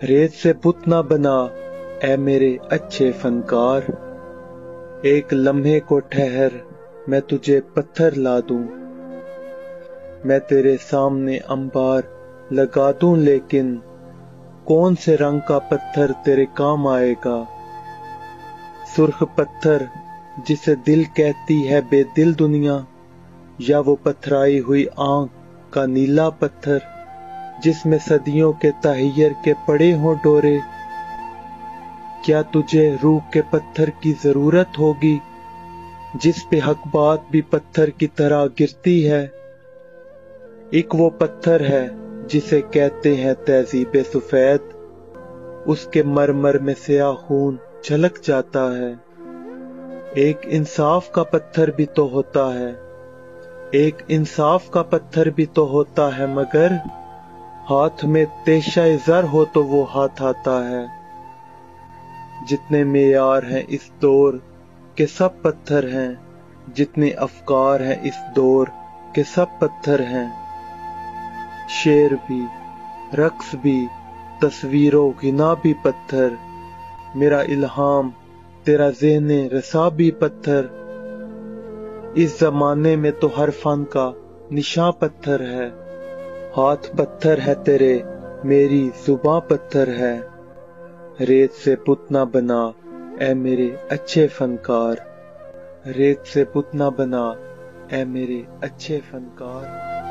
रेत से पुत ना बना ऐ मेरे अच्छे फनकार। एक लम्हे को ठहर मैं तुझे पत्थर ला दूं, मैं तेरे सामने अंबार लगा दूं, लेकिन कौन से रंग का पत्थर तेरे काम आएगा। सुर्ख पत्थर जिसे दिल कहती है बेदिल दुनिया, या वो पथराई हुई आंख का नीला पत्थर जिसमें सदियों के तहैयर के पड़े हों डोरे। क्या तुझे रूह के पत्थर की जरूरत होगी जिस पे हक बात भी पत्थर की तरह गिरती है। एक वो पत्थर है जिसे कहते हैं तहजीब सफेद, उसके मरमर में स्याह खून झलक जाता है। एक इंसाफ का पत्थर भी तो होता है, एक इंसाफ का पत्थर भी तो होता है, मगर हाथ में तेशा ज़र हो तो वो हाथ आता है। जितने मेयार हैं इस दौर के सब पत्थर हैं, जितने अफकार हैं इस दौर के सब पत्थर हैं। शेर भी, रक्स भी, तस्वीरों गिना भी पत्थर, मेरा इल्हाम तेरा ज़हने रसा भी पत्थर। इस जमाने में तो हर फन का निशां पत्थर है। हाथ पत्थर है तेरे, मेरी जुबां पत्थर है। रेत से पुत ना बना ऐ मेरे अच्छे फनकार। रेत से पुत ना बना ऐ मेरे अच्छे फनकार।